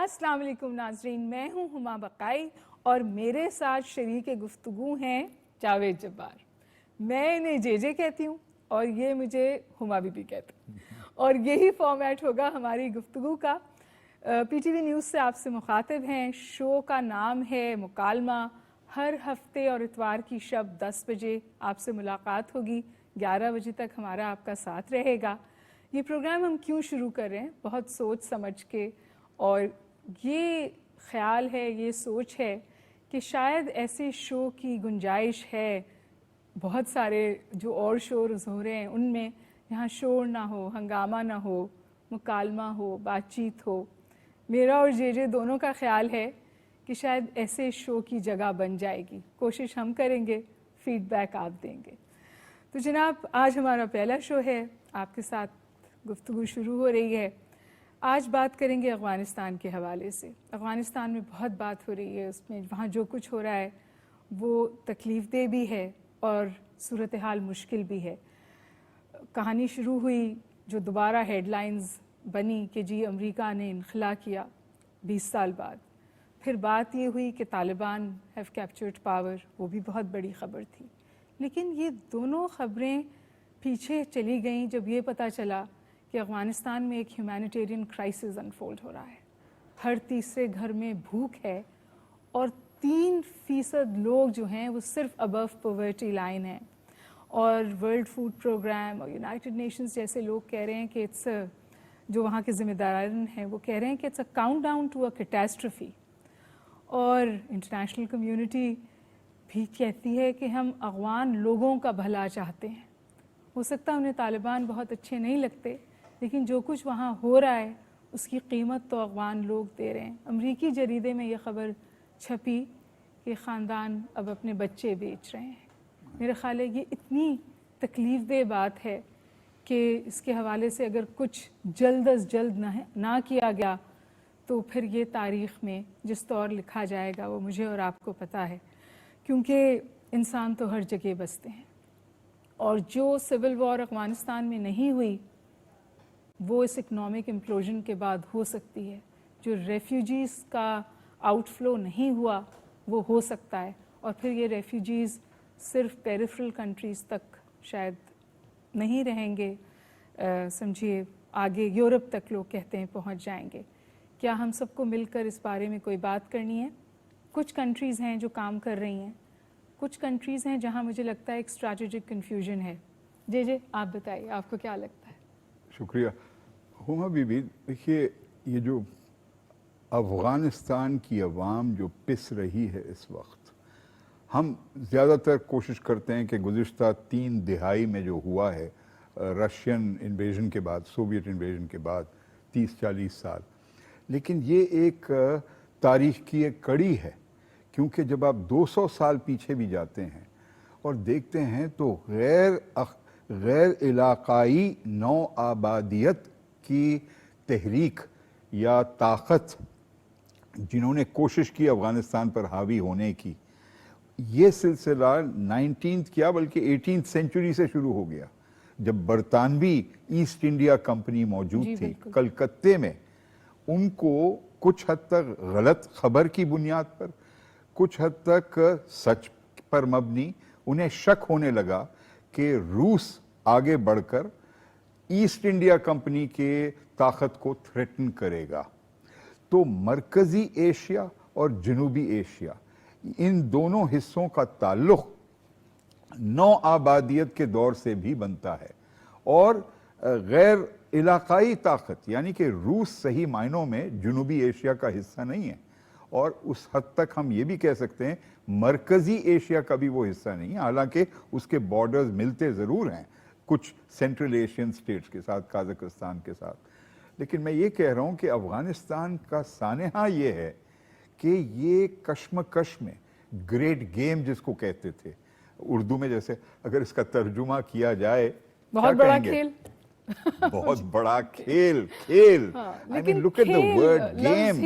السلام علیکم ناظرین، میں ہوں ہما بقائی اور میرے ساتھ شریک گفتگو ہیں جاوید جبار۔ میں انہیں جے جے کہتی ہوں اور یہ مجھے ہما بی بی کہتے ہیں، اور یہی فارمیٹ ہوگا ہماری گفتگو کا۔ پی ٹی وی نیوز سے آپ سے مخاطب ہیں۔ شو کا نام ہے مکالمہ۔ ہر ہفتے اور اتوار کی شب 10 بجے آپ سے ملاقات ہوگی، 11 بجے تک ہمارا آپ کا ساتھ رہے گا۔ یہ پروگرام ہم کیوں شروع کر رہے ہیں؟ بہت سوچ سمجھ کے، اور یہ خیال ہے، یہ سوچ ہے کہ شاید ایسے شو کی گنجائش ہے بہت سارے جو اور شوز ہو رہے ہیں ان میں، جہاں شور نہ ہو، ہنگامہ نہ ہو، مکالمہ ہو، بات چیت ہو۔ میرا اور جے جے دونوں کا خیال ہے کہ شاید ایسے شو کی جگہ بن جائے گی۔ کوشش ہم کریں گے، فیڈ بیک آپ دیں گے۔ تو جناب، آج ہمارا پہلا شو ہے، آپ کے ساتھ گفتگو شروع ہو رہی ہے۔ آج بات کریں گے افغانستان کے حوالے سے۔ افغانستان میں بہت بات ہو رہی ہے، اس میں وہاں جو کچھ ہو رہا ہے وہ تکلیف دہ بھی ہے اور صورتحال مشکل بھی ہے۔ کہانی شروع ہوئی جو دوبارہ ہیڈ لائنز بنی کہ جی امریکہ نے انخلا کیا 20 سال بعد۔ پھر بات یہ ہوئی کہ طالبان ہیو کیپچرڈ پاور، وہ بھی بہت بڑی خبر تھی۔ لیکن یہ دونوں خبریں پیچھے چلی گئیں جب یہ پتہ چلا کہ افغانستان میں ایک ہیومینیٹیرین کرائسس انفولڈ ہو رہا ہے۔ ہر تیسرے گھر میں بھوک ہے اور 3% لوگ جو ہیں وہ صرف ابو پاورٹی لائن ہیں، اور ورلڈ فوڈ پروگرام اور یونائٹڈ نیشنز جیسے لوگ کہہ رہے ہیں کہ جو وہاں کے ذمہ داران ہیں وہ کہہ رہے ہیں کہ it's a countdown to a catastrophe, اور انٹرنیشنل کمیونٹی بھی کہتی ہے کہ ہم افغان لوگوں کا بھلا چاہتے ہیں۔ ہو سکتا ہے انہیں طالبان بہت اچھے نہیں لگتے، لیکن جو کچھ وہاں ہو رہا ہے اس کی قیمت تو افغان لوگ دے رہے ہیں۔ امریکی جریدے میں یہ خبر چھپی کہ خاندان اب اپنے بچے بیچ رہے ہیں۔ میرے خیال ہے یہ اتنی تکلیف دہ بات ہے کہ اس کے حوالے سے اگر کچھ جلد از جلد نہ کیا گیا تو پھر یہ تاریخ میں جس طور لکھا جائے گا وہ مجھے اور آپ کو پتہ ہے، کیونکہ انسان تو ہر جگہ بستے ہیں، اور جو سول وار افغانستان میں نہیں ہوئی وہ اس اکنامک امپلوژن کے بعد ہو سکتی ہے۔ جو ریفیوجیز کا آؤٹ فلو نہیں ہوا وہ ہو سکتا ہے، اور پھر یہ ریفیوجیز صرف پیریفرل کنٹریز تک شاید نہیں رہیں گے، سمجھیے آگے یورپ تک لوگ کہتے ہیں پہنچ جائیں گے۔ کیا ہم سب کو مل کر اس بارے میں کوئی بات کرنی ہے؟ کچھ کنٹریز ہیں جو کام کر رہی ہیں، کچھ کنٹریز ہیں جہاں مجھے لگتا ہے ایک اسٹریٹجک کنفیوژن ہے۔ جے جے آپ بتائیے، آپ کو کیا لگتا ہے؟ شکریہ ہما بی بی۔ دیکھیے، یہ جو افغانستان کی عوام جو پس رہی ہے اس وقت، ہم زیادہ تر کوشش کرتے ہیں کہ گزشتہ 3 دہائی میں جو ہوا ہے رشین انویژن کے بعد، سوویت انویژن کے بعد 30-40 سال، لیکن یہ ایک تاریخ کی ایک کڑی ہے، کیونکہ جب آپ 200 سال پیچھے بھی جاتے ہیں اور دیکھتے ہیں تو غیر علاقائی نو آبادیت کی تحریک یا طاقت جنہوں نے کوشش کی افغانستان پر حاوی ہونے کی، یہ سلسلہ 19th کیا بلکہ 18th سینچری سے شروع ہو گیا، جب برطانوی ایسٹ انڈیا کمپنی موجود تھی کلکتے میں۔ ان کو کچھ حد تک غلط خبر کی بنیاد پر، کچھ حد تک سچ پر مبنی، انہیں شک ہونے لگا کہ روس آگے بڑھ کر ایسٹ انڈیا کمپنی کے طاقت کو تھریٹن کرے گا۔ تو مرکزی ایشیا اور جنوبی ایشیا، ان دونوں حصوں کا تعلق نو آبادیت کے دور سے بھی بنتا ہے، اور غیر علاقائی طاقت یعنی کہ روس صحیح معنوں میں جنوبی ایشیا کا حصہ نہیں ہے، اور اس حد تک ہم یہ بھی کہہ سکتے ہیں مرکزی ایشیا کا بھی وہ حصہ نہیں ہے، حالانکہ اس کے بارڈرز ملتے ضرور ہیں کچھ سینٹرل ایشین سٹیٹس کے ساتھ، قازقستان کے ساتھ۔ لیکن میں یہ کہہ رہا ہوں کہ افغانستان کا سانحہ یہ ہے کہ یہ کشمکش میں گریٹ گیم جس کو کہتے تھے اردو میں، جیسے اگر اس کا ترجمہ کیا جائے بہت بڑا کھیل، بہت بڑا کھیل I mean, look at the word game.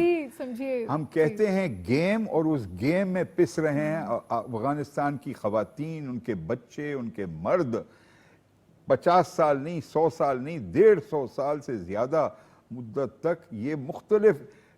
ہم کہتے ہیں گیم، اور اس گیم میں پس رہے ہیں افغانستان کی خواتین، ان کے بچے، ان کے مرد، 50 سال نہیں، 100 سال نہیں، 150 سال سے زیادہ مدت تک یہ مختلف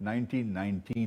1919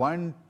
$1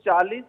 40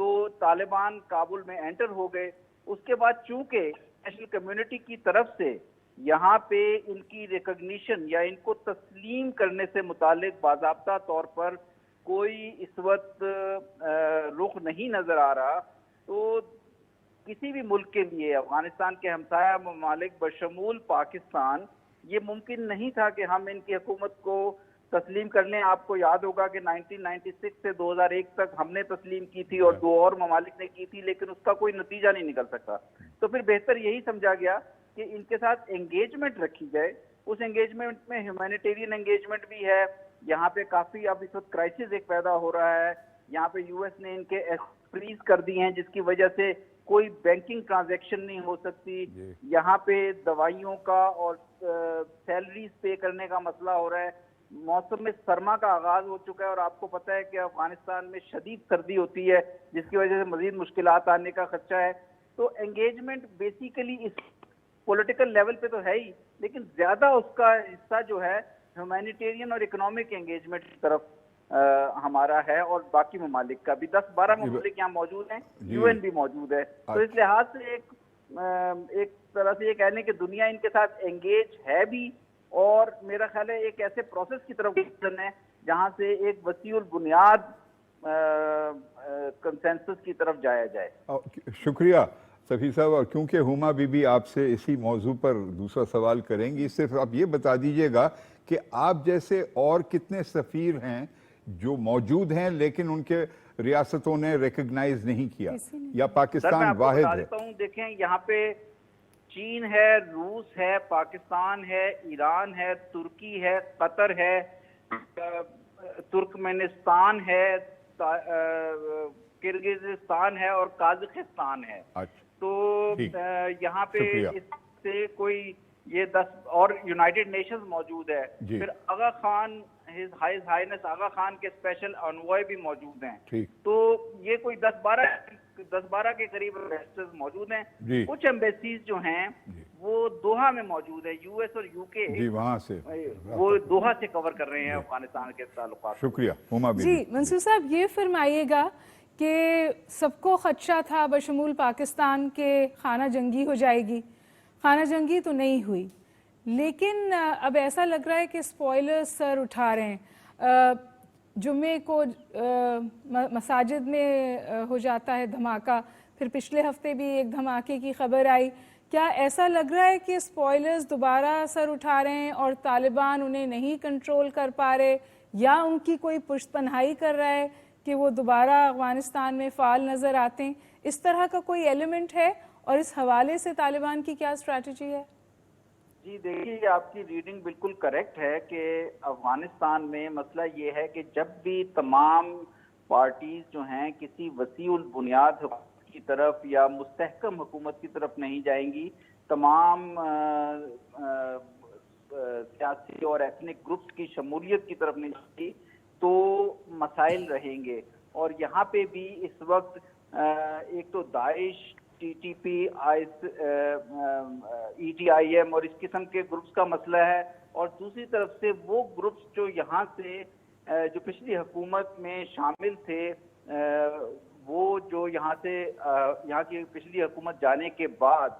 تو طالبان کابل میں انٹر ہو گئے. اس کے بعد چونکہ نیشنل کمیونٹی کی طرف سے یہاں پہ ان کی ریکگنیشن یا ان کو تسلیم کرنے سے متعلق باضابطہ طور پر کوئی اس وقت رخ نہیں نظر آ رہا، تو کسی بھی ملک کے لیے، افغانستان کے ہمسایہ ممالک بشمول پاکستان، یہ ممکن نہیں تھا کہ ہم ان کی حکومت کو تسلیم کر لیں. آپ کو یاد ہوگا کہ 1996 سے 2001 تک ہم نے تسلیم کی تھی اور 2 اور ممالک نے کی تھی، لیکن اس کا کوئی نتیجہ نہیں نکل سکتا. تو پھر بہتر یہی سمجھا گیا کہ ان کے ساتھ انگیجمنٹ رکھی جائے. اس انگیجمنٹ میں ہیومینیٹیرین انگیجمنٹ بھی ہے. یہاں پہ کافی اب اس وقت کرائسس ایک پیدا ہو رہا ہے. یہاں پہ یو ایس نے ان کے فریز کر دی ہیں، جس کی وجہ سے کوئی بینکنگ ٹرانزیکشن نہیں ہو سکتی. یہاں پہ دوائیوں کا اور سیلریز پے کرنے کا مسئلہ ہو رہا ہے. موسم سرما کا آغاز ہو چکا ہے اور آپ کو پتہ ہے کہ افغانستان میں شدید سردی ہوتی ہے، جس کی وجہ سے مزید مشکلات آنے کا خدشہ ہے. تو انگیجمنٹ بیسیکلی اس پولیٹیکل لیول پہ تو ہے ہی، لیکن زیادہ اس کا حصہ جو ہے ہیومینیٹیرین اور اکنامک انگیجمنٹ کی طرف ہمارا ہے، اور باقی ممالک کا بھی. 10-12 ممالک یہاں موجود ہیں، یو این بھی موجود ہے. تو اس لحاظ سے ایک طرح سے یہ کہہ لیں کہ دنیا ان کے ساتھ انگیج ہے بھی، اور میرا خیال ہے ایک ایسے پروسیس کی طرف ہے جہاں سے ایک وسیع البنیاد کنسنسس کی طرف جایا جائے. شکریہ صفی صاحب. اور کیونکہ ہما بی بی آپ سے اسی موضوع پر دوسرا سوال کریں گی، صرف آپ یہ بتا دیجئے گا کہ آپ جیسے اور کتنے سفیر ہیں جو موجود ہیں لیکن ان کے ریاستوں نے ریکگنائز نہیں کیا، یا پاکستان واحد ہے؟ میں آپ کو بتا دیتا ہوں، دیکھیں یہاں پہ چین ہے، روس ہے، پاکستان ہے، ایران ہے، ترکی ہے، قطر ہے، ترکمنستان ہے، کرغزستان ہے اور قازقستان ہے. تو یہاں پہ اس سے کوئی یہ 10 اور یونائٹڈ نیشنز موجود ہے. پھر آغا خان، ہز ہائنس آغا خان کے اسپیشل انوائے بھی موجود ہیں. تو یہ کوئی 10-12 کے قریب ایمبیسڈرز موجود ہیں. کچھ ایمبیسیز جو ہیں وہ دوحہ میں موجود ہے، یو ایس اور یو کے وہاں سے وہ دوحہ سے کور کر رہے ہیں افغانستان کے تعلقات. شکریہ. جی منصور صاحب، یہ فرمائیے گا کہ سب کو خدشہ تھا بشمول پاکستان کے خانہ جنگی ہو جائے گی. خانہ جنگی تو نہیں ہوئی، لیکن اب ایسا لگ رہا ہے کہ سپوائلرز سر اٹھا رہے ہیں. جمعے کو مساجد میں ہو جاتا ہے دھماکہ، پھر پچھلے ہفتے بھی ایک دھماکے کی خبر آئی. کیا ایسا لگ رہا ہے کہ سپوائلرز دوبارہ سر اٹھا رہے ہیں اور طالبان انہیں نہیں کنٹرول کر پا رہے، یا ان کی کوئی پشت پناہی کر رہا ہے کہ وہ دوبارہ افغانستان میں فعال نظر آتے ہیں؟ اس طرح کا کوئی ایلیمنٹ ہے، اور اس حوالے سے طالبان کی کیا اسٹریٹجی ہے؟ جی دیکھیے، آپ کی ریڈنگ بالکل کریکٹ ہے کہ افغانستان میں مسئلہ یہ ہے کہ جب بھی تمام پارٹیز جو ہیں کسی وسیع البنیاد کی طرف یا مستحکم حکومت کی طرف نہیں جائیں گی، تمام سیاسی اور ایتھنک گروپس کی شمولیت کی طرف نہیں جائیں گی، تو مسائل رہیں گے. اور یہاں پہ بھی اس وقت ایک تو داعش، T T P, E T I M اور اس قسم کے گروپس کا مسئلہ ہے، اور دوسری طرف سے وہ گروپس جو یہاں سے جو پچھلی حکومت میں شامل تھے، وہ جو یہاں کی پچھلی حکومت جانے کے بعد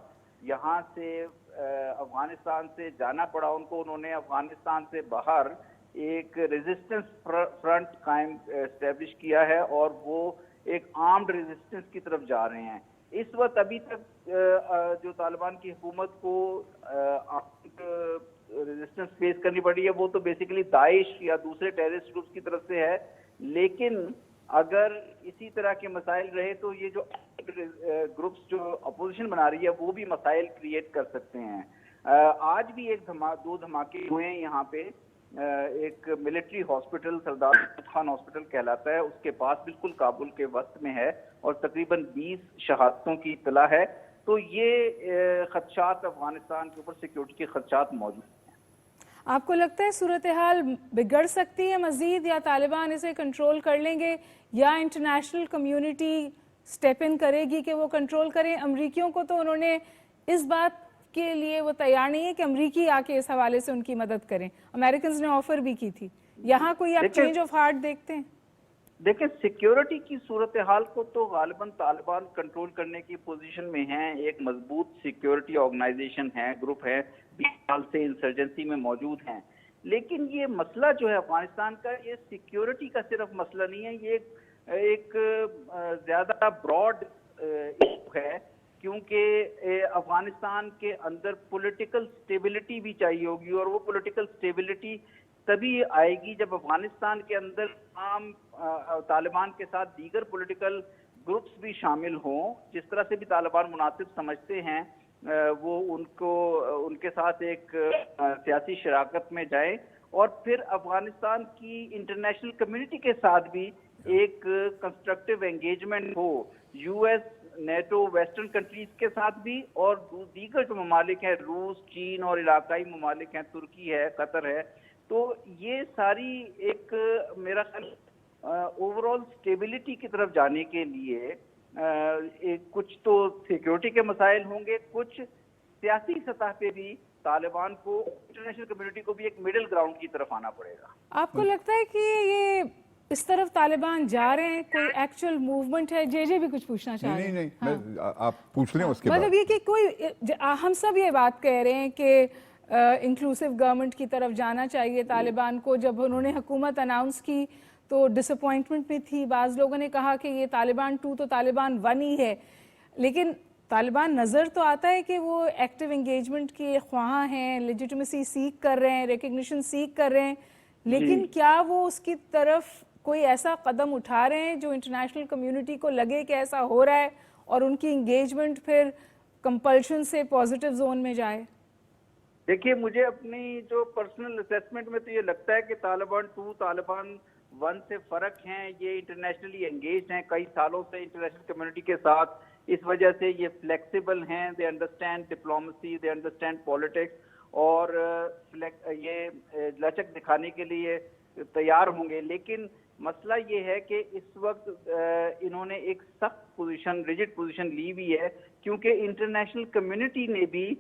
یہاں سے افغانستان سے جانا پڑا ان کو. انہوں نے افغانستان سے باہر ایک ریزسٹنس فرنٹ قائم اسٹیبلش کیا ہے، اور وہ ایک آرمڈ ریزسٹنس کی طرف جا رہے ہیں. اس وقت ابھی تک جو طالبان کی حکومت کو ریزسٹنس فیس کرنی پڑی ہے وہ تو بیسیکلی داعش یا دوسرے ٹیررسٹ گروپس کی طرف سے ہے. لیکن اگر اسی طرح کے مسائل رہے تو یہ جو گروپس جو اپوزیشن بنا رہی ہے وہ بھی مسائل کریٹ کر سکتے ہیں. آج بھی 2 دھماکے ہوئے ہیں یہاں پہ. ایک military hospital Sardar Khan hospital کہلاتا ہے، اس کے پاس بالکل کابل کے وسط میں ہے، اور تقریباً 20 شہادتوں کی اطلاع ہے. تو یہ خدشات افغانستان کے اوپر سیکیورٹی کے خدشات موجود ہیں. آپ کو لگتا ہے صورتحال بگڑ سکتی ہے مزید، یا طالبان اسے کنٹرول کر لیں گے، یا انٹرنیشنل کمیونٹی سٹیپ ان کرے گی کہ وہ کنٹرول کریں؟ امریکیوں کو تو انہوں نے اس بات کے لیے وہ تیار نہیں ہے کہ امریکی آ کے اس حوالے سے ان کی مدد کریں. امریکنز نے آفر بھی کی تھی. یہاں کوئی آپ چینج آف ہارٹ دیکھتے ہیں؟ دیکھیں سیکیورٹی کی صورتحال کو تو غالباً طالبان کنٹرول کرنے کی پوزیشن میں ہیں. ایک مضبوط سیکیورٹی آرگنائزیشن ہے, گروپ ہے, 20 سال سے انسرجنسی میں موجود ہیں. لیکن یہ مسئلہ جو ہے افغانستان کا, یہ سیکیورٹی کا صرف مسئلہ نہیں ہے, یہ ایک زیادہ براڈ ایشو ہے, کیونکہ افغانستان کے اندر پولیٹیکل سٹیبلٹی بھی چاہیے ہوگی, اور وہ پولیٹیکل سٹیبلٹی تبھی آئے گی جب افغانستان کے اندر عام طالبان کے ساتھ دیگر پولیٹیکل گروپس بھی شامل ہوں. جس طرح سے بھی طالبان مناسب سمجھتے ہیں وہ ان کے ساتھ ایک سیاسی شراکت میں جائیں, اور پھر افغانستان کی انٹرنیشنل کمیونٹی کے ساتھ بھی ایک کنسٹرکٹیو انگیجمنٹ ہو, U S, NATO, western countries کے ساتھ بھی, اور دیگر جو ممالک ہیں, روس, چین اور علاقائی ممالک ہیں, ترکی ہے, قطر ہے. تو یہ ساری ایک میرا خیال اوور آل اسٹیبلٹی کی طرف جانے کے لیے کچھ تو سیکیورٹی کے مسائل ہوں گے, کچھ سیاسی سطح پہ بھی طالبان کو, انٹرنیشنل کمیونٹی کو بھی ایک مڈل گراؤنڈ کی طرف آنا پڑے گا. آپ کو لگتا ہے کہ یہ اس طرف طالبان جا رہے ہیں, کوئی ایکچوئل موومنٹ ہے؟ جے بھی کچھ پوچھنا چاہ رہے ہیں. نہیں, آپ پوچھ لیں اس کے بعد. مطلب یہ کہ کوئی, ہم سب یہ بات کہہ رہے ہیں کہ انکلوسیو گورنمنٹ کی طرف جانا چاہیے طالبان کو. جب انہوں نے حکومت اناؤنس کی تو ڈس اپوائنٹمنٹ بھی تھی, بعض لوگوں نے کہا کہ یہ طالبان 2 تو طالبان 1 ہی ہے, لیکن طالبان نظر تو آتا ہے کہ وہ ایکٹیو انگیجمنٹ کے خواہاں ہیں, لیجیٹمیسی سیک کر رہے ہیں, ریکگنیشن سیک کر رہے ہیں, لیکن کیا وہ اس کی طرف کوئی ایسا قدم اٹھا رہے ہیں جو انٹرنیشنل کمیونٹی کو لگے کہ ایسا ہو رہا ہے اور ان کی انگیجمنٹ پھر کمپلشن سے پازیٹیو زون میں جائے؟ دیکھیے مجھے اپنی جو پرسنل اسیسمنٹ میں تو یہ لگتا ہے کہ طالبان 2 طالبان 1 سے فرق ہیں. یہ انٹرنیشنلی انگیجڈ ہیں کئی سالوں سے انٹرنیشنل کمیونٹی کے ساتھ, اس وجہ سے یہ فلیکسیبل ہیں, they understand diplomacy, they understand politics, اور یہ لچک دکھانے کے لیے تیار ہوں گے. لیکن مسئلہ یہ ہے کہ اس وقت انہوں نے ایک سخت پوزیشن, ریجڈ پوزیشن لی ہوئی ہے, کیونکہ انٹرنیشنل کمیونٹی نے بھی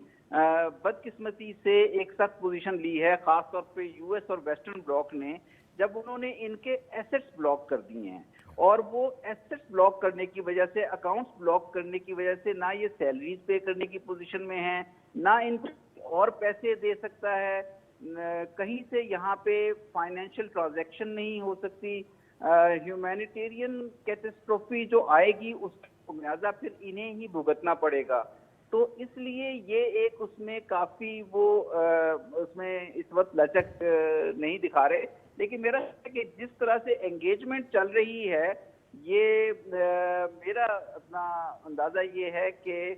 بدقسمتی سے ایک سخت پوزیشن لی ہے, خاص طور پہ یو ایس اور ویسٹرن بلاک نے, جب انہوں نے ان کے ایسٹس بلاک کر دیے ہیں. اور وہ ایسٹس بلاک کرنے کی وجہ سے, اکاؤنٹس بلاک کرنے کی وجہ سے, نہ یہ سیلریز پے کرنے کی پوزیشن میں ہیں, نہ ان کو اور پیسے دے سکتا ہے, کہیں سے یہاں پہ فائنینشیل ٹرانزیکشن نہیں ہو سکتی. ہیومینیٹیرین کیٹسٹروفی جو آئے گی اس کو خمیازہ پھر انہیں ہی بھگتنا پڑے گا. تو اس لیے یہ ایک اس میں کافی وہ اس میں اس وقت لچک نہیں دکھا رہے. لیکن میرا کہ جس طرح سے انگیجمنٹ چل رہی ہے, یہ میرا اپنا اندازہ یہ ہے کہ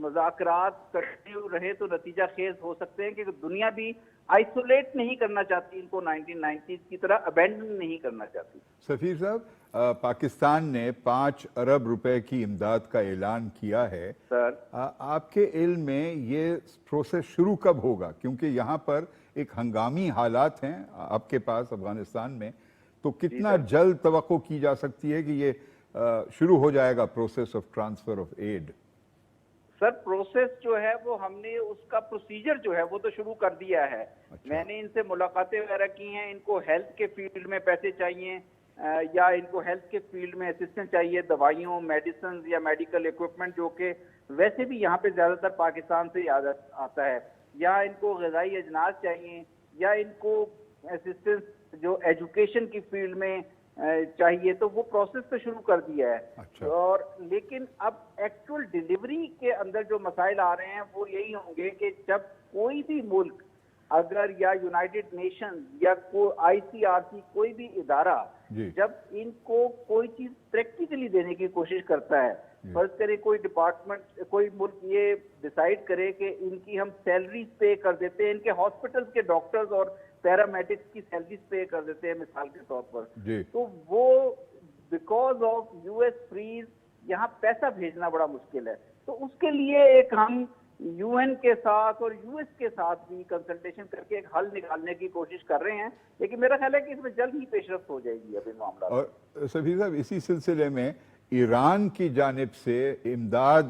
مذاکرات کرتے رہے تو نتیجہ خیز ہو سکتے ہیں, کہ دنیا بھی آئسولیٹ نہیں کرنا چاہتی ان کو, 1990s کی طرح ابینڈن نہیں کرنا چاہتی. سفیر صاحب, پاکستان نے 5 ارب روپے کی امداد کا اعلان کیا ہے. سر آپ کے علم میں یہ پروسیس شروع کب ہوگا؟ کیونکہ یہاں پر ایک ہنگامی حالات ہیں آپ کے پاس افغانستان میں, تو کتنا جلد توقع کی جا سکتی ہے کہ یہ شروع ہو جائے گا process of transfer of aid? Sir process جو ہے وہ ہم نے اس کا پروسیجر جو ہے وہ تو شروع کر دیا ہے. میں نے ان سے ملاقاتیں وغیرہ کی ہیں. ان کو ہیلتھ کے فیلڈ میں پیسے چاہیے, یا ان کو ہیلتھ کے فیلڈ میں اسسٹنس چاہیے, دوائیوں, میڈیسنز یا میڈیکل اکوپمنٹ, جو کہ ویسے بھی یہاں پہ زیادہ تر پاکستان سے ہی آتا ہے, یا ان کو غذائی اجناس چاہیے, یا ان کو اسسٹنس جو ایجوکیشن کی فیلڈ میں چاہیے. تو وہ پروسیس تو شروع کر دیا ہے. اور لیکن اب ایکچوئل ڈیلیوری کے اندر جو مسائل آ رہے ہیں وہ یہی ہوں گے کہ جب کوئی بھی ملک اگر, یا یونائٹڈ نیشن یا ICRC, کوئی بھی ادارہ جب ان کو کوئی چیز پریکٹیکلی دینے کی کوشش کرتا ہے, فرض کرے کوئی ڈپارٹمنٹ, کوئی ملک یہ ڈیسائیڈ کرے کہ ان کی ہم سیلریز پے کر دیتے ہیں, ان کے ہاسپٹلز کے ڈاکٹرز اور پیرامیڈکس کی سیلریز پے کر دیتے ہیں مثال کے طور پر, تو وہ بیکاز آف US فریز یہاں پیسہ بھیجنا بڑا مشکل ہے. تو اس کے لیے ایک ہم UN کے ساتھ اور US کے ساتھ بھی کنسلٹیشن کر کے ایک حل نکالنے کی کوشش کر رہے ہیں. لیکن میرا خیال ہے کہ اس میں جلد ہی پیش رفت ہو جائے گی ابھی معاملہ. اور سفیر صاحب, اسی سلسلے میں ایران کی جانب سے امداد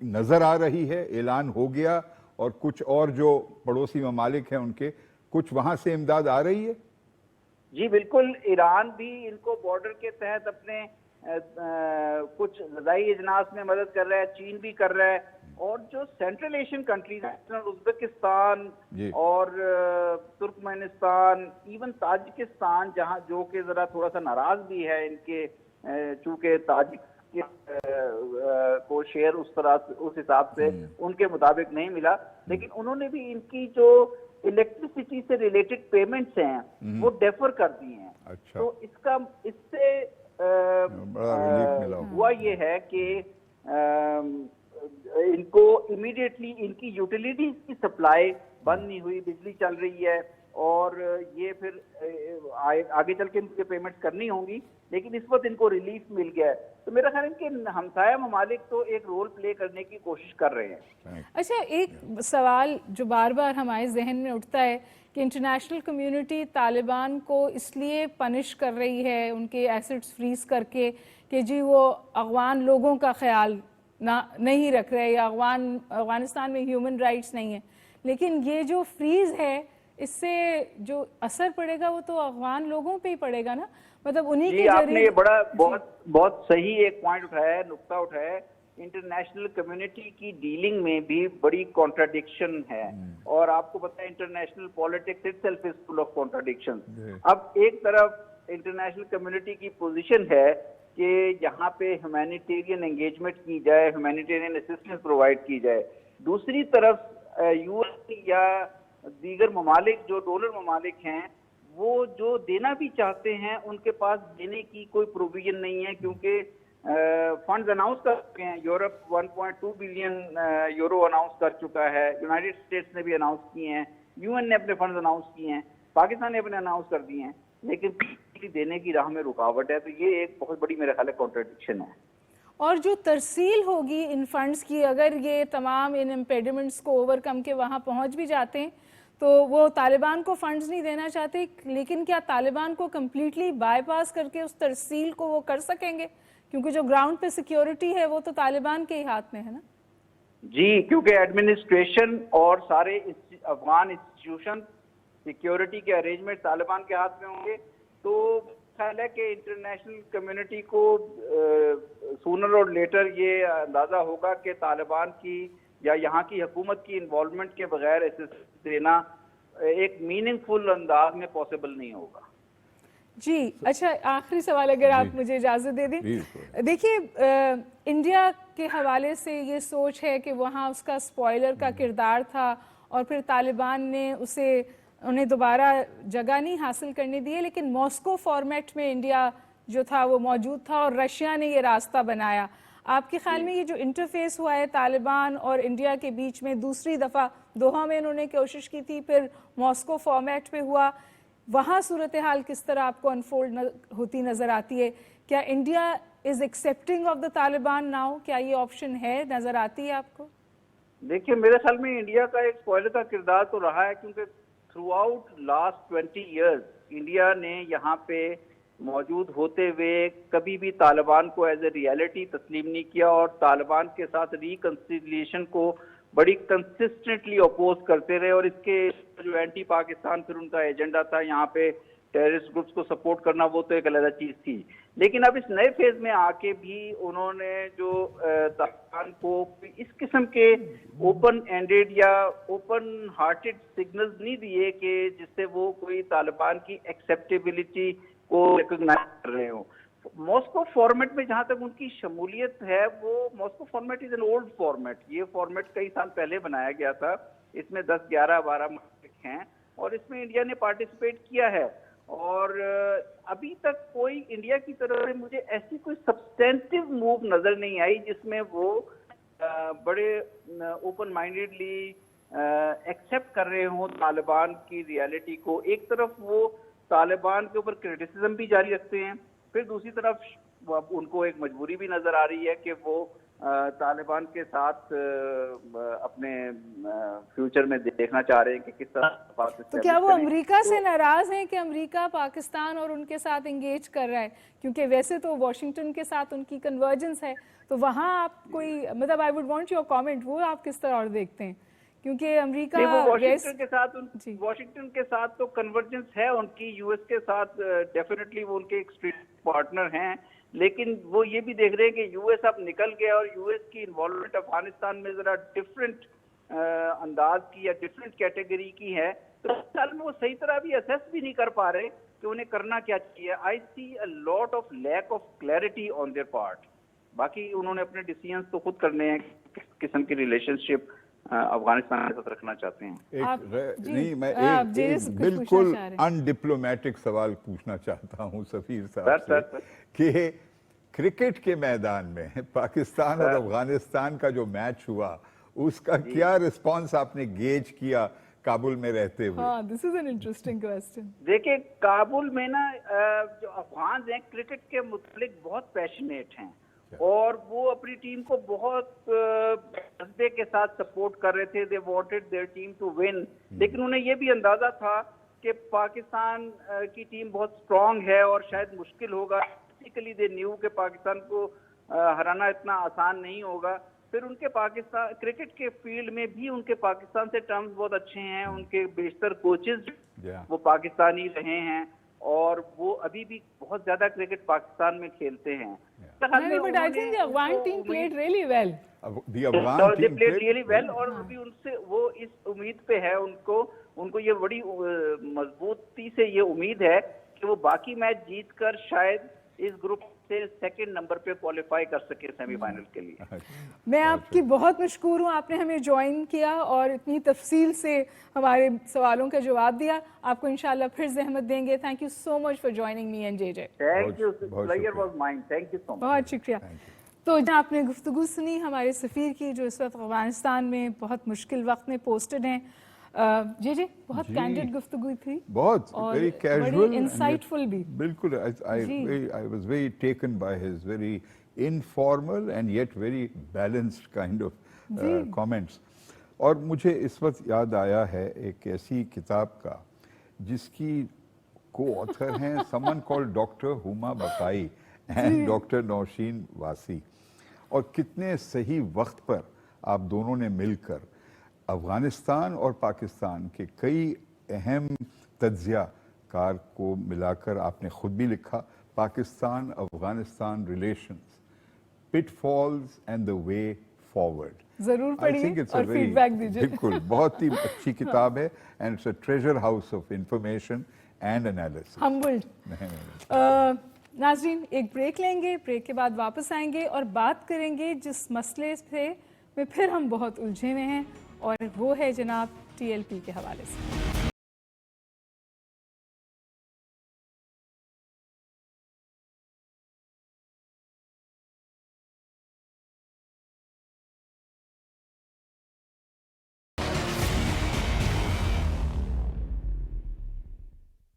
نظر آ رہی ہے, اعلان ہو گیا, اور کچھ اور جو پڑوسی ممالک ہیں ان کے کچھ وہاں سے امداد آ رہی ہے. جی بالکل، ایران بھی ان کو بارڈر کے تحت اپنے کچھ غذائی اجناس میں مدد کر رہا ہے، چین بھی کر رہا ہے، اور جو سینٹرل ایشین کنٹریز ہیں، ازبکستان اور ترکمانستان، ایون تاجکستان، جہاں جو کہ ذرا تھوڑا سا ناراض بھی ہے ان کے، چونکہ تاجک کو شیئر اس طرح اس حساب سے ان کے مطابق نہیں ملا، لیکن انہوں نے بھی ان کی جو الیکٹریسٹی سے ریلیٹڈ پیمنٹس ہیں وہ ڈیفر کر دی ہیں. تو اس سے ہوا یہ ہے کہ ان کو امیڈیٹلی ان کی یوٹیلیٹیز کی سپلائی بند نہیں ہوئی، بجلی چل رہی ہے، اور یہ پھر آگے چل کے ان کے پیمنٹس کرنی ہوں گی، لیکن اس وقت ان کو ریلیف مل گیا ہے. تو میرا خیال ہے کہ ہمسایہ ممالک تو ایک رول پلے کرنے کی کوشش کر رہے ہیں. اچھا، ایک سوال جو بار بار ہمارے ذہن میں اٹھتا ہے کہ انٹرنیشنل کمیونٹی طالبان کو اس لیے پنش کر رہی ہے ان کے ایسٹس فریز کر کے کہ جی وہ افغان لوگوں کا خیال نہیں رکھ رہے، یا افغانستان میں ہیومن رائٹس نہیں ہیں، لیکن یہ جو فریز ہے اس سے جو اثر پڑے گا وہ تو افغان لوگوں پہ ہی پڑے گا نا، مطلب انہی کے آپ نے یہ بہت صحیح ایک پوائنٹ اٹھایا ہے، نقطہ اٹھایا ہے. انٹرنیشنل کمیونٹی کی ڈیلنگ میں بھی بڑی کانٹراڈکشن ہے، اور آپ کو پتہ ہے international politics itself is full of contradiction. اب ایک طرف انٹرنیشنل کمیونٹی کی پوزیشن ہے کہ یہاں پہ ہیومینیٹیرین انگیجمنٹ کی جائے، ہیومینیٹیرین اسسٹنس پرووائڈ کی جائے، دوسری طرف یو این یا دیگر ممالک جو ڈونر ممالک ہیں وہ جو دینا بھی چاہتے ہیں ان کے پاس دینے کی کوئی پروویژن نہیں ہے، کیونکہ فنڈز اناؤنس کر چکے ہیں. یورپ 1.2 بلین یورو اناؤنس کر چکا ہے، یونائٹڈ اسٹیٹس نے بھی اناؤنس کیے ہیں، یو این نے اپنے فنڈز اناؤنس کیے ہیں، پاکستان نے اپنے اناؤنس کر دیے ہیں، لیکن دینے کی راہ میں رکاوٹ ہے. تو یہ ایک بہت بڑی میرے خیال ہے کانٹراڈکشن ہے. اور جو ترسیل ہوگی ان فنڈز کی، اگر یہ تمام ان امپیڈمنٹس کو اوور کم کے وہاں پہنچ بھی جاتے ہیں تو وہ طالبان کو فنڈز نہیں دینا چاہتے، لیکن کیا طالبان کو کمپلیٹلی بائی پاس کر کے اس ترسیل کو وہ کر سکیں گے؟ کیونکہ جو گراؤنڈ پہ سیکیورٹی ہے وہ تو طالبان کے ہی ہاتھ میں ہے نا. جی، کیونکہ ایڈمنسٹریشن اور سارے افغان انسٹیٹیوشن سیکیورٹی کے ارینجمنٹ طالبان کے ہاتھ میں ہوں گے. تو خیال ہے کہ انٹرنیشنل کمیونٹی کو سونر اور لیٹر یہ اندازہ ہوگا کہ طالبان کی یا یہاں کی حکومت کی انوالومنٹ کے بغیر اسسٹنس دینا ایک میننگ فل انداز میں پاسبل نہیں ہوگا. جی اچھا، آخری سوال اگر آپ مجھے اجازت دے دیں. دیکھیے، انڈیا کے حوالے سے یہ سوچ ہے کہ وہاں اس کا اسپوائلر کا کردار تھا، اور پھر طالبان نے انہیں دوبارہ جگہ نہیں حاصل کرنے دی، لیکن ماسکو فارمیٹ میں انڈیا جو تھا وہ موجود تھا، اور رشیا نے یہ راستہ بنایا. آپ کے خیال میں یہ جو انٹرفیس ہوا ہے طالبان اور انڈیا کے بیچ میں، دوسری دفعہ دوحہ میں انہوں نے کوشش کی تھی، پھر ماسکو فارمیٹ پہ ہوا، وہاں صورتحال کس طرح آپ کو انفولڈ ہوتی نظر آتی ہے؟ کیا India is accepting of the Taliban now? کیا یہ آپشن ہے، نظر آتی ہے آپ کو؟ دیکھیے میرے خیال میں انڈیا کا ایک اسپوائلر کا کردار تو رہا ہے، کیونکہ through out last 20 years India نے یہاں پہ موجود ہوتے ہوئے کبھی بھی طالبان کو ایز اے ریئلٹی تسلیم نہیں کیا، اور طالبان کے ساتھ ریکنسیلیشن کو بڑی کنسسٹنٹلی اپوز کرتے رہے. اور اس کے جو اینٹی پاکستان پھر ان کا ایجنڈا تھا یہاں پہ ٹیررسٹ گروپس کو سپورٹ کرنا، وہ تو ایک علیحدہ چیز تھی. لیکن اب اس نئے فیز میں آ کے بھی انہوں نے جو طالبان کو اس قسم کے اوپن اینڈیڈ یا اوپن ہارٹڈ سگنلز نہیں دیے کہ جس سے وہ کوئی طالبان کی ایکسیپٹیبلٹی کو ریکگنائز کر رہے ہوں. ماسکو فارمیٹ میں جہاں تک ان کی شمولیت ہے، وہ Moscow format is an old format. یہ فارمیٹ کئی سال پہلے بنایا گیا تھا، اس میں 10 11 12 ممالک ہیں، اور اس میں انڈیا نے پارٹیسپیٹ کیا ہے. اور ابھی تک کوئی انڈیا کی طرف سے مجھے ایسی کوئی سبسٹینٹیو موو نظر نہیں آئی جس میں وہ بڑے اوپن مائنڈیڈلی ایکسیپٹ کر رہے ہوں طالبان کی ریالٹی کو. ایک طرف وہ طالبان کے اوپر کرٹیسزم بھی جاری رکھتے ہیں، پھر دوسری طرف ان کو ایک مجبوری بھی نظر آ رہی ہے کہ وہ طالبان کے ساتھ اپنے فیوچر میں دیکھنا چاہ رہے ہیں کہ کس طرح. تو کیا وہ امریکہ سے ناراض ہیں کہ امریکہ پاکستان اور ان کے ساتھ انگیج کر رہا ہے؟ کیونکہ ویسے تو واشنگٹن کے ساتھ ان کی کنورجنس ہے، تو وہاں آپ کوئی مطلب I would want your comment, وہ آپ کس طرح اور دیکھتے ہیں کیونکہ امریکہ نہیں، وہ ویسٹ واشنگٹن کے ساتھ تو کنورجنس ہے ان کی، یو ایس کے ساتھ ڈیفینیٹلی وہ ان کے ایک اسٹریٹ پارٹنر ہیں، لیکن وہ یہ بھی دیکھ رہے ہیں کہ یو ایس اب نکل گیا اور یو ایس کی انوالومنٹ افغانستان میں ذرا ڈفرینٹ انداز کی یا ڈفرینٹ کیٹیگری کی ہے، تو اس سال میں وہ صحیح طرح بھی اسیس بھی نہیں کر پا رہے کہ انہیں کرنا کیا چاہیے. I see a lot of lack of clarity on their part. باقی انہوں نے اپنے ڈیسیژنس تو خود کرنے ہیں کس قسم کی ریلیشن شپ افغانستان کے ساتھ رکھنا چاہتے ہیں. نہیں، میں ایک بالکل ان ڈپلومیٹک سوال پوچھنا چاہتا ہوں سفیر صاحب سے کہ کرکٹ کے میدان میں پاکستان اور افغانستان کا جو میچ ہوا اس کا کیا رسپانس آپ نے گیج کیا کابل میں رہتے ہوئے؟ ہاں، دس از این انٹرسٹنگ کوسچن. دیکھیں کابل میں نا جو افغانز ہیں کرکٹ کے متعلق بہت پیشنیٹ ہیں اور وہ اپنی ٹیم کو بہت جذبے کے ساتھ سپورٹ کر رہے تھے. They wanted their team to win. لیکن انہیں یہ بھی اندازہ تھا کہ پاکستان کی ٹیم بہت اسٹرانگ ہے اور شاید مشکل ہوگا. بیسیکلی دے نیو کہ پاکستان کو ہرانا اتنا آسان نہیں ہوگا. پھر ان کے پاکستان کرکٹ کے فیلڈ میں بھی ان کے پاکستان سے ٹرمز بہت اچھے ہیں. ان کے بیشتر کوچز وہ پاکستانی رہے ہیں اور وہ ابھی بھی بہت زیادہ کرکٹ پاکستان میں کھیلتے ہیں. But I think the Afghan team played really well. The Afghan team played really well اور ابھی ان سے وہ اس امید پہ ہے ان کو یہ بڑی مضبوطی سے یہ امید ہے کہ وہ باقی میچ جیت کر شاید اس گروپ سے سیکنڈ نمبر پہ کوالیفائی کر سکے سیمی فائنل کے لیے. میں آپ کی بہت مشکور ہوں، آپ نے ہمیں جوائن کیا اور اتنی تفصیل سے ہمارے سوالوں کا جواب دیا. آپ کو انشاءاللہ پھر زحمت دیں گے. Thank you so much for joining me and J J. Thank you, pleasure was mine. Thank you so much. بہت شکریہ. تو جہاں آپ نے گفتگو سنی ہمارے سفیر کی جو اس وقت افغانستان میں بہت مشکل وقت میں پوسٹڈ ہیں. جی جی بہت کینڈیڈ گفتگو تھی، بہت ویری کیجول، انسائٹفل بھی. بالکل I was very taken by his very informal and yet very balanced kind of comments. اور مجھے اس وقت یاد آیا ہے ایک ایسی کتاب کا جس کی کو آتھر ہیں someone called ڈاکٹر ہما بقائی اینڈ ڈاکٹر نوشین واسی. اور کتنے صحیح وقت پر آپ دونوں نے مل کر افغانستان اور پاکستان کے کئی اہم تجزیہ کار کو ملا کر آپ نے خود بھی لکھا Pakistan Afghanistan relations put falls and the way forward. ضرور پڑھیے اور فیڈ بیک دیجیے. بالکل بہت ہی اچھی کتاب ہے and it's a treasure house of information and analysis. Humbled. ناظرین ایک بریک لیں گے، بریک کے بعد واپس آئیں گے اور بات کریں گے جس مسئلے سے میں پھر ہم بہت الجھے ہوئے ہیں اور وہ ہے جناب ٹی ایل پی کے حوالے سے.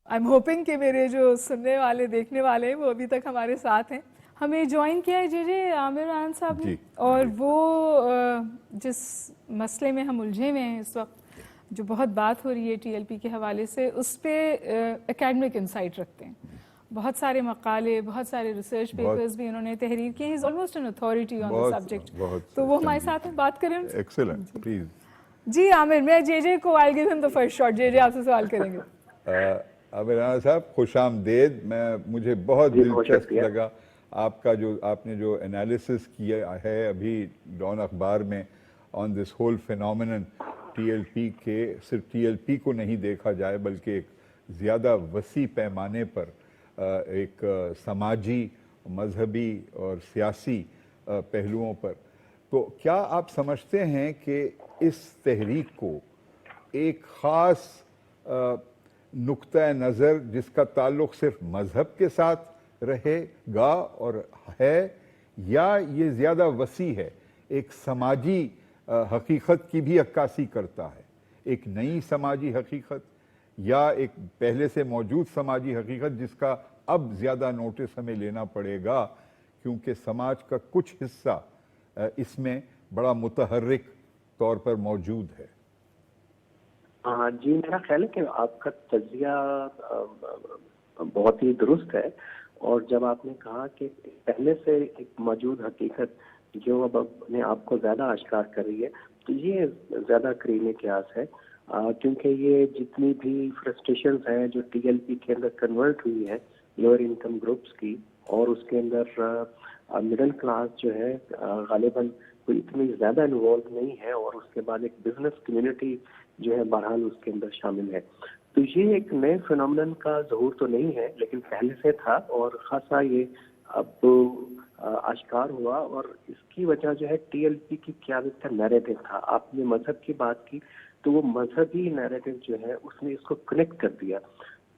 I'm hoping کہ میرے جو سننے والے دیکھنے والے ہیں وہ ابھی تک ہمارے ساتھ ہیں. ہمیں جوائن کیا ہے جے جے عامر آنند صاحب نے اور وہ جس مسئلے میں ہم الجھے ہوئے ہیں اس وقت جو بہت بات ہو رہی ہے ٹی ایل پی کے حوالے سے اس پہ اکیڈمک انسائٹ رکھتے ہیں. بہت سارے مقالے، بہت سارے ریسرچ پیپرز بھی انہوں نے تحریر کیے ہیں. Almost an authority on the subject. تو وہ ہمارے ساتھ ہیں، بات کریں. Excellent, please. جی عامر، میں جے جے کو آئی گیو ہم دا فرسٹ شاٹ. جے جے آپ سے سوال کریں گے. عامر آنند صاحب خوش آمدید. مجھے بہت دلچسپ لگا آپ کا جو آپ نے جو انالیسس کیا ہے ابھی ڈان اخبار میں on this whole phenomenon T L P کے. صرف ٹی ایل پی کو نہیں دیکھا جائے بلکہ ایک زیادہ وسیع پیمانے پر ایک سماجی، مذہبی اور سیاسی پہلوؤں پر. تو کیا آپ سمجھتے ہیں کہ اس تحریک کو ایک خاص نقطۂ نظر جس کا تعلق صرف مذہب کے ساتھ رہے گا اور ہے، یا یہ زیادہ وسیع ہے، ایک سماجی حقیقت کی بھی عکاسی کرتا ہے، ایک نئی سماجی حقیقت یا ایک پہلے سے موجود سماجی حقیقت جس کا اب زیادہ نوٹس ہمیں لینا پڑے گا کیونکہ سماج کا کچھ حصہ اس میں بڑا متحرک طور پر موجود ہے؟ جی میرا خیال ہے کہ آپ کا تجزیہ بہت ہی درست ہے. اور جب آپ نے کہا کہ پہلے سے ایک موجود حقیقت جو اب اپنے آپ کو زیادہ اشکار کر رہی ہے، تو یہ زیادہ قریب قیاس ہے، کیونکہ یہ جتنی بھی فرسٹریشنز ہیں جو ٹی ایل پی کے اندر کنورٹ ہوئی ہے لوور انکم گروپس کی، اور اس کے اندر مڈل کلاس جو ہے غالباً کوئی اتنی زیادہ انوالو نہیں ہے، اور اس کے بعد ایک بزنس کمیونٹی جو ہے بہرحال اس کے اندر شامل ہے. تو یہ ایک نئے فنومنن کا ظہور تو نہیں ہے، لیکن پہلے سے تھا اور خاصا یہ اب آشکار ہوا، اور اس کی وجہ جو ہے ٹی ایل پی کی قیادت کا نیریٹو تھا. آپ نے مذہب کی بات کی تو وہ مذہبی نیریٹو جو ہے اس نے اس کو کنیکٹ کر دیا،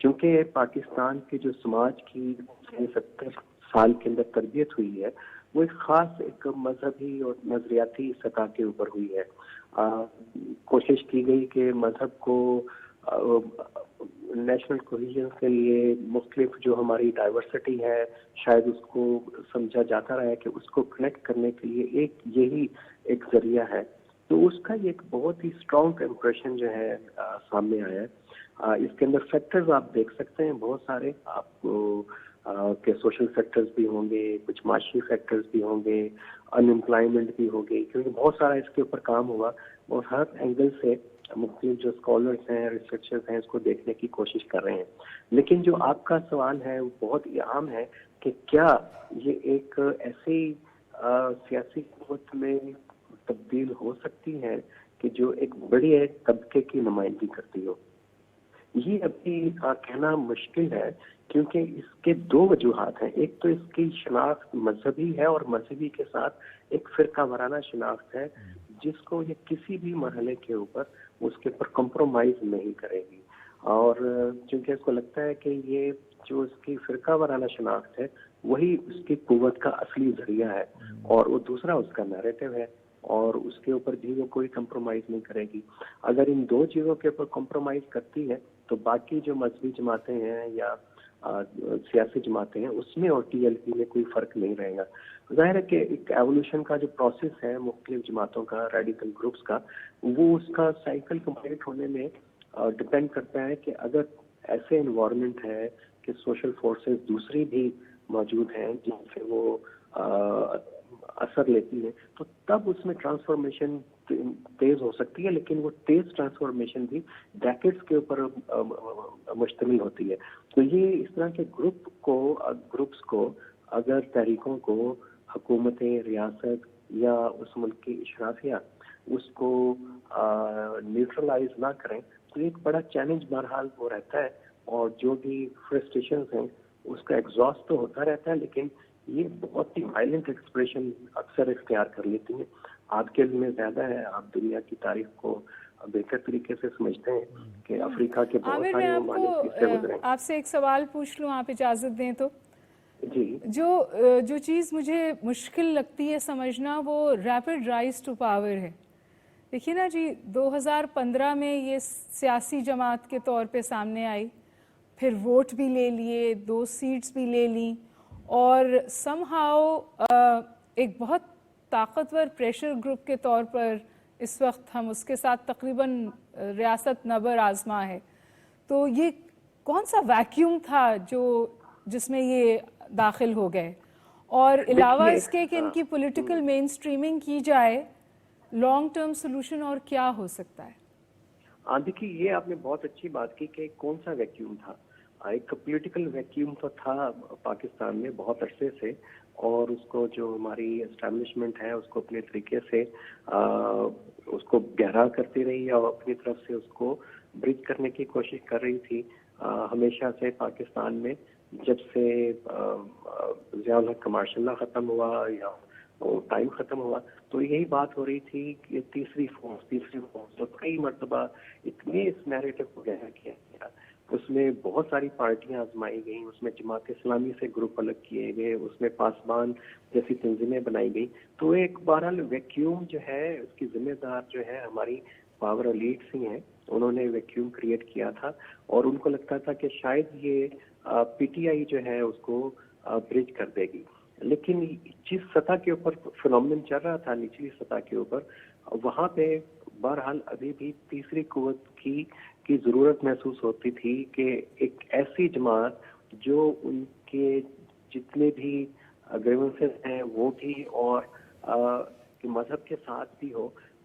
کیونکہ پاکستان کے جو سماج کی 70 سال کے اندر تربیت ہوئی ہے وہ ایک خاص ایک مذہبی اور نظریاتی سطح کے اوپر ہوئی ہے. کوشش کی گئی کہ مذہب کو نیشنل کوہیژن کے لیے مختلف جو ہماری ڈائیورسٹی ہے شاید اس کو سمجھا جاتا رہا ہے کہ اس کو کنیکٹ کرنے کے لیے یہی ایک ذریعہ ہے. تو اس کا یہ ایک بہت ہی اسٹرانگ امپریشن جو ہے سامنے آیا ہے. اس کے اندر فیکٹرز آپ دیکھ سکتے ہیں بہت سارے، آپ کو کہ سوشل فیکٹرز بھی ہوں گے، کچھ معاشی فیکٹرز بھی ہوں گے، ان امپلائمنٹ بھی ہوگی، کیونکہ بہت سارا اس کے اوپر کام ہوا اور ہر اینگل سے مختلف جو اسکالرس ہیں، ریسرچرز ہیں، اس کو دیکھنے کی کوشش کر رہے ہیں. لیکن جو آپ کا سوال ہے وہ بہت ہی اہم ہے کہ کیا یہ ایک ایسی سیاسی قوت میں تبدیل ہو سکتی ہے کہ جو ایک بڑے طبقے کی نمائندگی کرتی ہو. یہ ابھی کہنا مشکل ہے، کیونکہ اس کے دو وجوہات ہیں. ایک تو اس کی شناخت مذہبی ہے، اور مذہبی کے ساتھ ایک فرقہ وارانہ شناخت ہے جس کو یہ کسی بھی مرحلے کے اوپر اس کے اوپر کمپرومائز نہیں کرے گی. اور چونکہ اس کو لگتا ہے کہ یہ جو اس کی فرقہ وارانہ شناخت ہے وہی اس کی قوت کا اصلی ذریعہ ہے، اور وہ دوسرا اس کا نیریٹو ہے، اور اس کے اوپر بھی وہ کوئی کمپرومائز نہیں کرے گی. اگر ان دو چیزوں کے اوپر کمپرومائز کرتی ہے تو باقی جو مذہبی جماعتیں ہیں یا سیاسی جماعتیں ہیں اس میں اور ٹی ایل پی میں کوئی فرق نہیں رہے گا. ظاہر ہے کہ ایک ایوولوشن کا جو پروسیس ہے مختلف جماعتوں کا، ریڈیکل گروپس کا، وہ اس کا سائیکل کمپلیٹ ہونے میں ڈپینڈ کرتا ہے کہ اگر ایسے انوائرمنٹ ہے کہ سوشل فورسز دوسری بھی موجود ہیں جن سے وہ اثر لیتی ہے تو تب اس میں ٹرانسفارمیشن تیز ہو سکتی ہے. لیکن وہ تیز ٹرانسفارمیشن بھی ڈیکیڈز کے اوپر مشتمل ہوتی ہے. تو یہ اس طرح کے گروپس کو اگر تحریکوں کو حکومتیں، ریاست یا اس ملک کی اشرافیہ اس کو نیوٹرلائز نہ کریں تو ایک بڑا چیلنج بہرحال وہ رہتا ہے، اور جو بھی فرسٹریشنز ہیں اس کا ایگزاسٹ تو ہوتا رہتا ہے، لیکن یہ بہت ہی وائلنٹ ایکسپریشن اکثر اختیار کر لیتی ہیں. آپ کے علم میں زیادہ ہے، آپ دنیا کی تاریخ کو بہتر طریقے سے سمجھتے ہیں کہ افریقہ کے بہت عامر، میں سارے آپ ممالک اس سے گزرے ہیں. آپ سے ایک سوال پوچھ لوں، آپ اجازت دیں تو؟ جی. جو چیز مجھے مشکل لگتی ہے سمجھنا وہ ریپڈ رائز ٹو پاور ہے. دیکھیے نا جی، 2015 میں یہ سیاسی جماعت کے طور پہ سامنے آئی، پھر ووٹ بھی لے لیے، 2 سیٹس بھی لے لیں، اور سم ہاؤ ایک بہت طاقتور پریشر گروپ کے طور پر اس وقت ہم اس کے ساتھ تقریباً ریاست نبر آزما ہے. تو یہ کون سا ویکیوم تھا جس میں یہ داخل ہو گئے؟ اور علاوہ اس کے کہ ان کی پولیٹیکل مین سٹریمنگ کی جائے، لانگ ٹرم سولوشن اور کیا ہو سکتا ہے؟ دیکھیے، یہ آپ نے بہت اچھی بات کی کہ کون سا ویکیوم تھا. ایک پولیٹیکل ویکیوم تو تھا پاکستان میں بہت عرصے سے، اور اس کو جو ہماری اسٹیبلشمنٹ ہے اس کو اپنے طریقے سے اس کو گہرا کرتی رہی اور اپنی طرف سے اس کو برج کرنے کی کوشش کر رہی تھی. ہمیشہ سے پاکستان میں جب سے ضیاء الحق کا ماشاء اللہ ختم ہوا یا ٹائم ختم ہوا تو یہی بات ہو رہی تھی کہ تیسری فورس تو کئی مرتبہ اتنے اس نیریٹو کو گہرا کیا گیا، اس میں بہت ساری پارٹیاں آزمائی گئیں، اس میں جماعت اسلامی سے گروپ الگ کیے گئے، اس میں پاسبان جیسی تنظیمیں بنائی گئی. تو ایک بہرحال ویکیوم جو ہے اس کی ذمہ دار جو ہے ہماری پاور ایلیٹس ہی ہیں. انہوں نے ویکیوم کریٹ کیا تھا اور ان کو لگتا تھا کہ شاید یہ پی ٹی آئی جو ہے اس کو برج کر دے گی. لیکن جس سطح کے اوپر فنومنن چل رہا تھا، نچلی سطح کے اوپر، وہاں پہ بہرحال ابھی بھی تیسری قوت کی ضرورت محسوس ہوتی تھی کہ ایک ایسی جماعت جو ان کے جتنے بھی گریونسز ہیں وہ بھی اور مذہب کے ساتھ بھی ہو.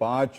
5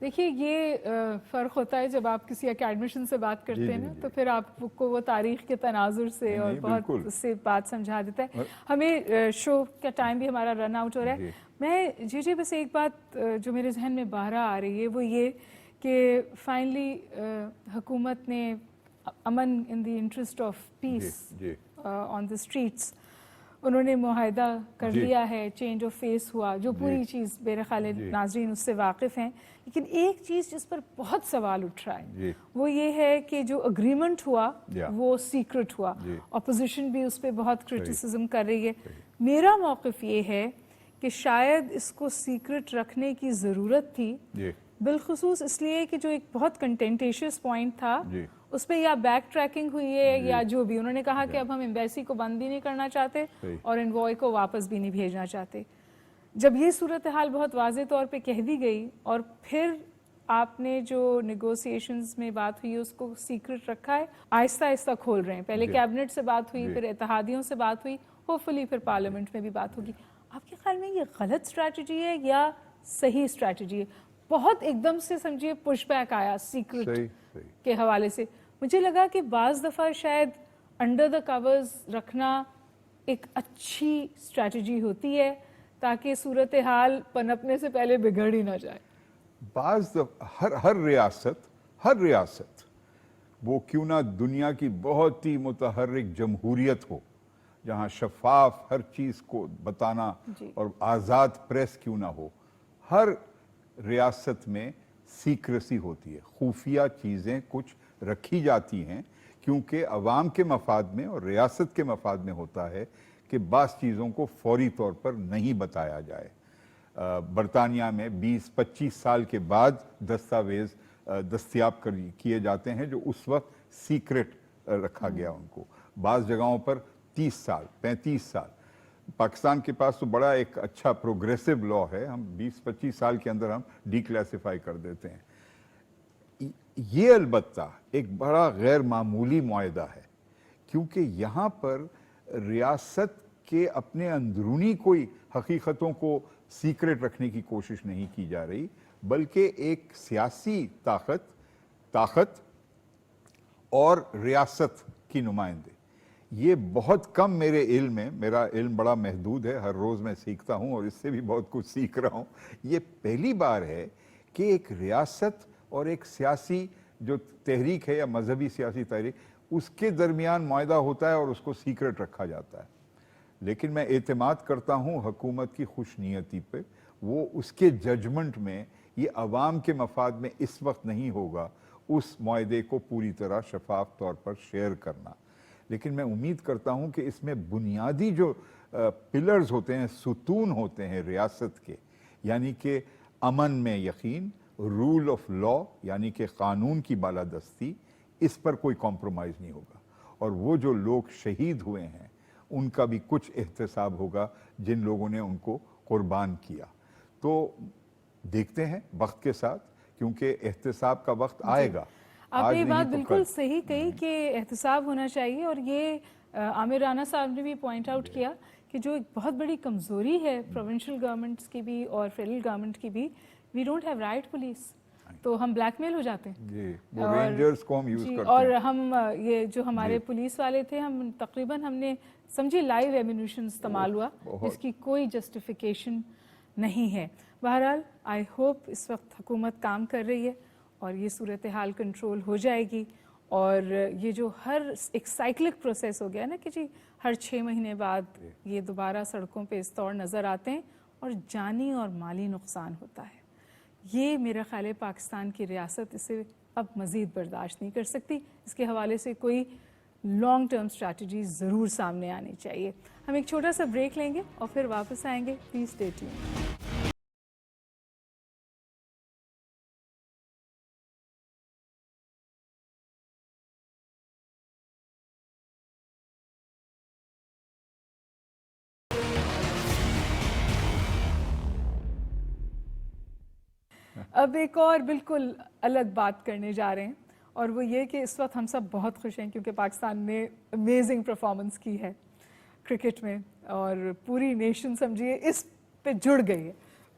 دیکھیے یہ فرق ہوتا ہے جب آپ کسی اکیڈمشن سے بات کرتے ہیں نا تو پھر آپ کو وہ تاریخ کے تناظر سے اور بہت اس سے بات سمجھا دیتا ہے. ہمیں شو کا ٹائم بھی ہمارا رن آؤٹ ہو رہا ہے. میں جی بس ایک بات جو میرے ذہن میں باہر آ رہی ہے وہ یہ کہ فائنلی حکومت نے امن in the interest of peace on the streets انہوں نے معاہدہ کر لیا ہے, چینج آف فیس ہوا, جو پوری چیز میرے خیال ناظرین اس سے واقف ہیں. لیکن ایک چیز جس پر بہت سوال اٹھ رہا ہے وہ یہ ہے کہ جو اگریمنٹ ہوا وہ سیکرٹ ہوا. اپوزیشن بھی اس پہ بہت کرٹیسزم کر رہی ہے. میرا موقف یہ ہے کہ شاید اس کو سیکرٹ رکھنے کی ضرورت تھی, بالخصوص اس لیے کہ جو ایک بہت کنٹینٹیشیس پوائنٹ تھا اس پہ یا بیک ٹریکنگ ہوئی ہے یا جو بھی, انہوں نے کہا کہ اب ہم ایمبیسی کو بند بھی نہیں کرنا چاہتے اور انوائے کو واپس بھی نہیں بھیجنا چاہتے. جب یہ صورتحال بہت واضح طور پہ کہہ دی گئی اور پھر آپ نے جو نیگوسیشنز میں بات ہوئی اس کو سیکرٹ رکھا ہے, آہستہ آہستہ کھول رہے ہیں. پہلے کیبنٹ سے بات ہوئی, پھر اتحادیوں سے بات ہوئی, ہوپفلی پھر پارلیمنٹ میں بھی بات ہوگی. آپ کے خیال میں یہ غلط اسٹریٹجی ہے یا صحیح اسٹریٹجی ہے؟ بہت ایک دم سے سمجھیے پش بیک آیا سیکرٹ کے حوالے سے. مجھے لگا کہ بعض دفعہ شاید انڈر دا کورز رکھنا ایک اچھی اسٹریٹجی ہوتی ہے تاکہ صورتحال پنپنے سے پہلے بگڑ ہی نہ جائے. بعض ہر ریاست وہ کیوں نہ دنیا کی بہت ہی متحرک جمہوریت ہو جہاں شفاف ہر چیز کو بتانا اور آزاد پریس کیوں نہ ہو, ہر ریاست میں سیکریسی ہوتی ہے, خفیہ چیزیں کچھ رکھی جاتی ہیں کیونکہ عوام کے مفاد میں اور ریاست کے مفاد میں ہوتا ہے کہ بعض چیزوں کو فوری طور پر نہیں بتایا جائے. برطانیہ میں 20-25 سال کے بعد دستاویز دستیاب کیے جاتے ہیں جو اس وقت سیکرٹ رکھا گیا ان کو. بعض جگہوں پر 30 سال 35 سال. پاکستان کے پاس تو بڑا ایک اچھا پروگریسو لا ہے, ہم 20-25 سال کے اندر ہم ڈی کلاسیفائی کر دیتے ہیں. یہ البتہ ایک بڑا غیر معمولی معاہدہ ہے کیونکہ یہاں پر ریاست کے اپنے اندرونی کوئی حقیقتوں کو سیکرٹ رکھنے کی کوشش نہیں کی جا رہی, بلکہ ایک سیاسی طاقت اور ریاست کی نمائندے. یہ بہت کم میرے علم میں, میرا علم بڑا محدود ہے, ہر روز میں سیکھتا ہوں اور اس سے بھی بہت کچھ سیکھ رہا ہوں. یہ پہلی بار ہے کہ ایک ریاست اور ایک سیاسی جو تحریک ہے یا مذہبی سیاسی تحریک اس کے درمیان معاہدہ ہوتا ہے اور اس کو سیکرٹ رکھا جاتا ہے. لیکن میں اعتماد کرتا ہوں حکومت کی خوش نیتی پہ, وہ اس کے ججمنٹ میں یہ عوام کے مفاد میں اس وقت نہیں ہوگا اس معاہدے کو پوری طرح شفاف طور پر شیئر کرنا. لیکن میں امید کرتا ہوں کہ اس میں بنیادی جو پلرز ہوتے ہیں, ستون ہوتے ہیں ریاست کے, یعنی کہ امن میں یقین, رول آف لا یعنی کہ قانون کی بالادستی, اس پر کوئی کمپرومائز نہیں ہوگا. اور وہ جو لوگ شہید ہوئے ہیں ان کا بھی کچھ احتساب ہوگا جن لوگوں نے ان کو قربان کیا. تو دیکھتے ہیں وقت کے ساتھ, کیونکہ احتساب کا وقت آئے گا. آپ نے یہ بات بالکل صحیح کہی کہ احتساب ہونا چاہیے, اور یہ عامر رانا صاحب نے بھی پوائنٹ آؤٹ کیا کہ جو ایک بہت بڑی کمزوری ہے پروونشل گورنمنٹس کی بھی اور فیڈرل گورنمنٹ کی بھی, we don't have right police, تو ہم بلیک میل ہو جاتے ہیں. وہ رینجرز کو ہم یوز کرتے ہیں, اور ہم یہ جو ہمارے پولیس والے تھے, ہم تقریباً ہم نے سمجھے لائیو ایمونیشن استعمال ہوا جس کی کوئی جسٹیفیکیشن نہیں ہے. بہرحال آئی ہوپ اس وقت حکومت کام کر رہی ہے اور یہ صورتحال کنٹرول ہو جائے گی. اور یہ جو ہر ایک سائیکلک پروسیس ہو گیا نا کہ جی ہر 6 مہینے بعد یہ دوبارہ سڑکوں پہ اس طور نظر آتے ہیں اور جانی اور مالی نقصان ہوتا ہے, یہ میرا خیال ہے پاکستان کی ریاست اسے اب مزید برداشت نہیں کر سکتی. اس کے حوالے سے کوئی لانگ ٹرم اسٹریٹجی ضرور سامنے آنی چاہیے. ہم ایک چھوٹا سا بریک لیں گے اور پھر واپس آئیں گے. Please stay tuned. اب ایک اور بالکل الگ بات کرنے جا رہے ہیں, اور وہ یہ کہ اس وقت ہم سب بہت خوش ہیں کیونکہ پاکستان نے امیزنگ پرفارمنس کی ہے کرکٹ میں, اور پوری نیشن سمجھیے اس پہ جڑ گئی ہے.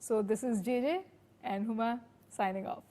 So this is JJ and Huma signing off.